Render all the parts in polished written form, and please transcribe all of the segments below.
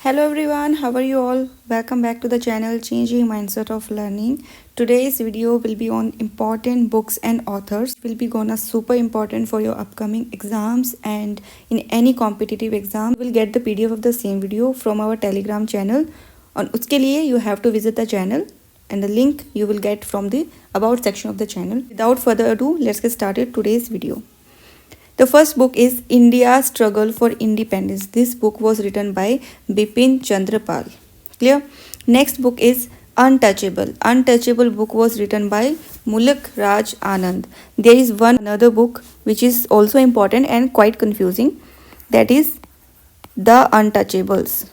Hello everyone, how are you all? Welcome back to the channel Changing Mindset of Learning. Today's video will be on important books and authors. It will be gonna super important for your upcoming exams and in any competitive exam. You will get the PDF of the same video from our Telegram channel. और उसके लिए you have to visit the channel and the link you will get from the about section of the channel. Without further ado, let's get started today's video. The first book is India's Struggle for Independence. This book was written by Bipin Chandra Pal. Clear? Next book is Untouchable. Untouchable book was written by Mulk Raj Anand. There is one another book which is also important and quite confusing. That is The Untouchables.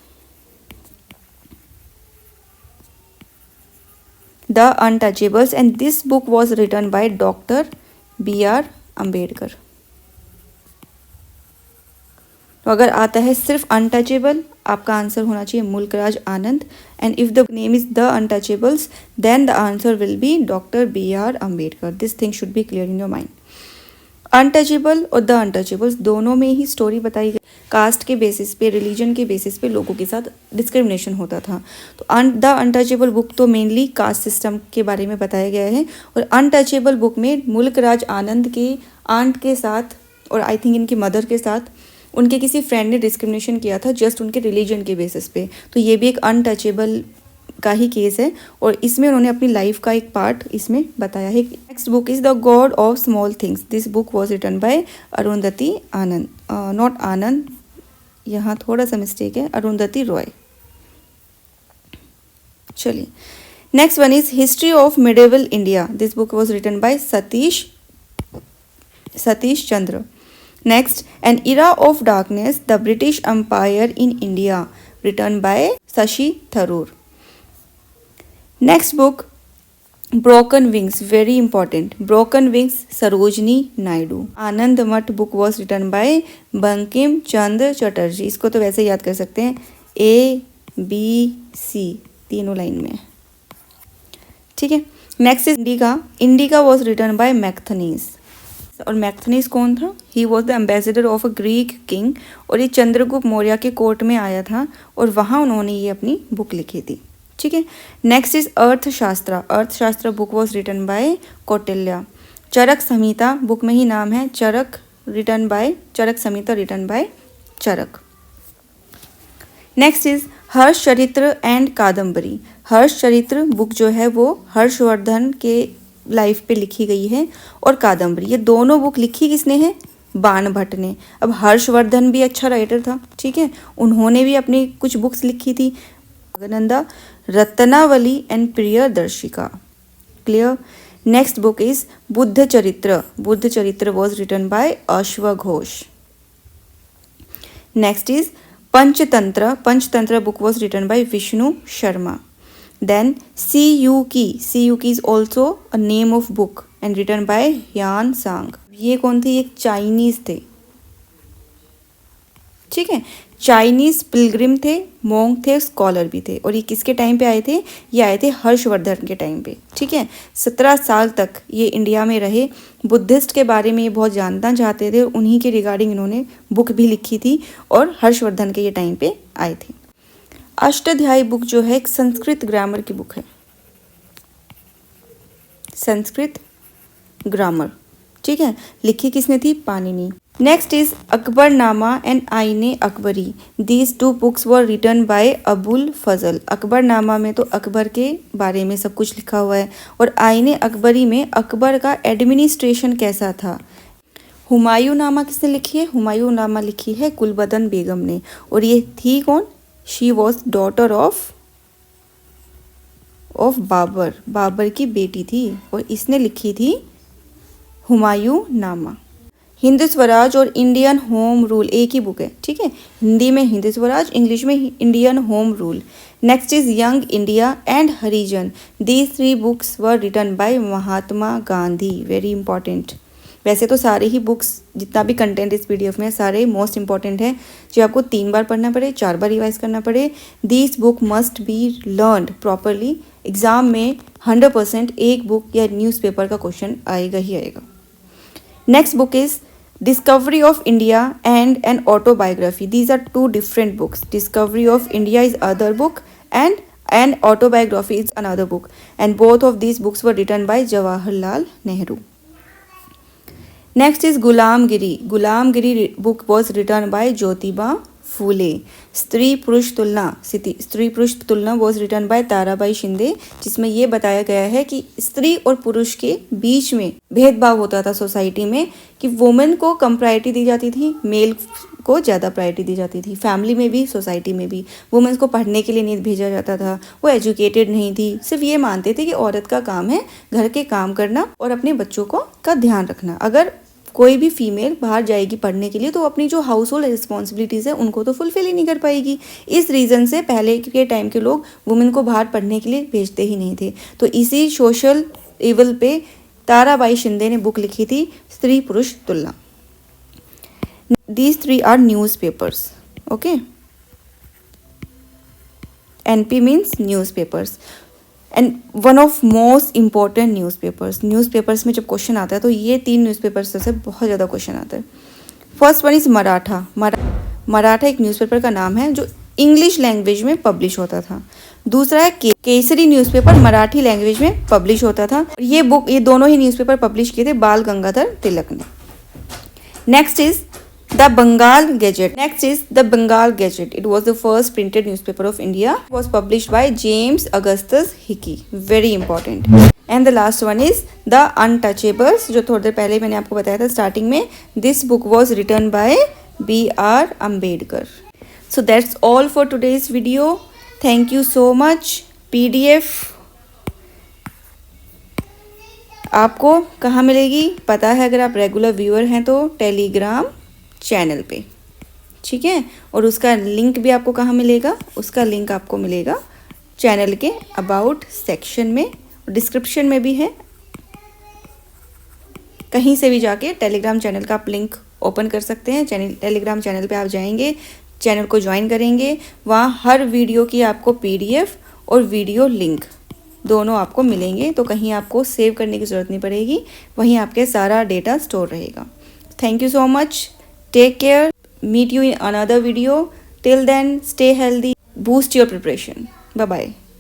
The Untouchables, and this book was written by Dr. B.R. Ambedkar. तो अगर आता है सिर्फ untouchable, आपका answer होना चाहिए Mulk Raj Anand. And if the name is the untouchables then the answer will be doctor B R Ambedkar. This thing should be clear in your mind. Untouchable और the untouchables दोनों में ही स्टोरी बताई गई. कास्ट के बेसिस पे, रिलीजन के बेसिस पे लोगों के साथ डिस्क्रिमिनेशन होता था. तो द अनटचेबल बुक तो मेनली कास्ट सिस्टम के बारे में बताया गया है. और अनटचेबल बुक में मुल्क राज आनंद के आंट के साथ और आई थिंक इनकी मदर के साथ उनके किसी फ्रेंड ने डिस्क्रिमिनेशन किया था जस्ट उनके रिलीजन के बेसिस पे. तो ये भी एक अनटचेबल का ही केस है और इसमें उन्होंने अपनी लाइफ का एक पार्ट इसमें बताया है. Next book is the God of Small Things. This book was written by Arundhati Anand, not Anand, यहाँ थोड़ा सा मिस्टेक है, अरुंधति रॉय. चलिए, next one is History of Medieval India. This book was written by Satish Chandra. Next, An Era of Darkness, The British Empire in India, written by Shashi Tharoor. Next book, Broken Wings, very important. Broken Wings, Sarojini Naidu. Anand Math book was written by Bankim Chandra Chatterjee. इसको तो वैसे याद कर सकते हैं, ABC तीनों line में. ठीक है. Next is Indica. Indica was written by Megasthenes. और मैक्थनीस कौन था? He was the ambassador of a Greek king. और ये चंद्रगुप्त मौर्य के कोर्ट में आया था और वहाँ उन्होंने ये अपनी बुक लिखी थी. ठीक है. Next is Arthashastra. Arthashastra book was written by Kautilya. Charaka Samhita book में ही नाम है, Charaka Samhita written by Charaka. Next is Harsha Charitra and Kadambari. हर्ष चरित्र बुक जो है वो हर्षवर्धन के लाइफ पे लिखी गई है और कादम्बरी, ये दोनों बुक लिखी किसने है? बाण भट्ट ने. अब हर्षवर्धन भी अच्छा राइटर था, ठीक है, उन्होंने भी अपनी कुछ बुक्स लिखी थी, Nanda, Ratnavali and Priyadarshika. Clear. Next book is Buddha Charitra. Buddha Charitra was written by अश्वघोष. Next is Panchatantra. Panchatantra book was written by Vishnu Sharma. Then Siyuki. Siyuki is also a name of book and written by Hyan Sang. ये कौन थे? एक चाइनीज थे. ठीक है. चाइनीज पिलग्रिम थे, मोंग थे, स्कॉलर भी थे. और ये किसके टाइम पे आए थे? ये आए थे हर्षवर्धन के टाइम पे. ठीक है. 17 साल तक ये इंडिया में रहे. बुद्धिस्ट के बारे में ये बहुत जानना चाहते थे, उन्हीं के रिगार्डिंग इन्होंने बुक भी लिखी थी और हर्षवर्धन के ये टाइम पे आए थे. अष्टाध्यायी बुक जो है एक संस्कृत ग्रामर की बुक है. संस्कृत ग्रामर. ठीक है. लिखी किसने थी? Panini. Next is Akbarnama and Aine Akbari. These two books were written by Abul Fazl. Akbarnama में तो अकबर के बारे में सब कुछ लिखा हुआ है और आईने अकबरी में अकबर का एडमिनिस्ट्रेशन कैसा था. हुमायूं नामा किसने लिखी है? हुमायूं नामा लिखी है गुलबदन बेगम ने. और ये थी कौन? She was daughter of Babur. Babur की बेटी थी और इसने लिखी थी हुमायूं नामा. हिंद स्वराज और इंडियन होम रूल एक ही बुक है. ठीक है. हिंदी में हिंद स्वराज, इंग्लिश में Indian home rule. Next is young India and Harijan. These 3 books were written by Mahatma Gandhi. Very important. वैसे तो सारे ही बुक्स, जितना भी कंटेंट इस पीडीएफ में, सारे मोस्ट इंपॉर्टेंट है जो आपको 3 बार पढ़ना पड़े, 4 बार रिवाइज करना पड़े. This book must be learned properly. Exam में 100% एक बुक या न्यूज़पेपर का क्वेश्चन आएगा ही आएगा. Next book is Discovery of India and an autobiography. These are two different books. Discovery of India is other book and an autobiography is another book. And both of these books were written by Jawaharlal Nehru. Next is Gulamgiri. Gulamgiri book was written by Jyotiba Phule. Stri Purush Tulana was written by Tarabai Shinde, जिसमें ये बताया गया है कि स्त्री और पुरुष के बीच में भेदभाव होता था सोसाइटी में, कि वुमेन को कम प्रायोरिटी दी जाती थी, मेल को ज़्यादा प्रायोरिटी दी जाती थी। फैमिली में भी, सोसाइटी में भी वुमेन्स को पढ़ने के लिए नहीं भेजा जाता था, वो एजुकेटेड नहीं थी, सिर्फ ये मानते थे कि औरत का काम है घर के काम करना और अपने बच्चों का ध्यान रखना। अगर कोई भी फीमेल बाहर जाएगी पढ़ने के लिए तो अपनी जो हाउस होल्ड रिस्पॉन्सिबिलिटीज़ है उनको तो फुलफिल ही नहीं कर पाएगी। इस रीज़न से पहले के टाइम के लोग वुमेन को बाहर पढ़ने के लिए भेजते ही नहीं थे। तो इसी सोशल इवल पे ताराबाई शिंदे ने बुक लिखी थी, Stri Purush Tulana. These three are news papers, okay. NP means news papers and one of most important newspapers में जब क्वेश्चन आता है तो ये 3 न्यूज़पेपर्स से बहुत ज़्यादा क्वेश्चन आता है। First one is Maratha. Maratha एक न्यूज़पेपर का नाम है जो इंग्लिश लैंग्वेज में पब्लिश होता था। दूसरा है केसरी न्यूज़पेपर, मराठी लैंग्वेज में पब्लिश होता था। ये दोनों ही न्यूज़पेपर पब्लिश किए थे बाल गंगाधर तिलक ने। Next is The Bengal Gazette. It was the first printed newspaper of India. It was published by James Augustus Hickey. Very important. And the last one is The Untouchables, जो थोड़ी देर पहले मैंने आपको बताया था स्टार्टिंग में. This book was written by B.R. Ambedkar. So that's all for today's video. Thank you so much. PDF आपको कहाँ मिलेगी पता है, अगर आप रेगुलर व्यूअर हैं तो टेलीग्राम चैनल पे, ठीक है। और उसका लिंक भी आपको कहाँ मिलेगा, उसका लिंक आपको मिलेगा चैनल के अबाउट सेक्शन में, डिस्क्रिप्शन में भी है। कहीं से भी जाके टेलीग्राम चैनल का आप लिंक ओपन कर सकते हैं। टेलीग्राम चैनल पे आप जाएंगे, चैनल को ज्वाइन करेंगे, वहाँ हर वीडियो की आपको PDF और वीडियो लिंक दोनों आपको मिलेंगे। तो कहीं आपको सेव करने की ज़रूरत नहीं पड़ेगी, वहीं आपके सारा डेटा स्टोर रहेगा। Thank you so much. Take care. Meet you in another video. Till then, stay healthy. Boost your preparation. Bye-bye.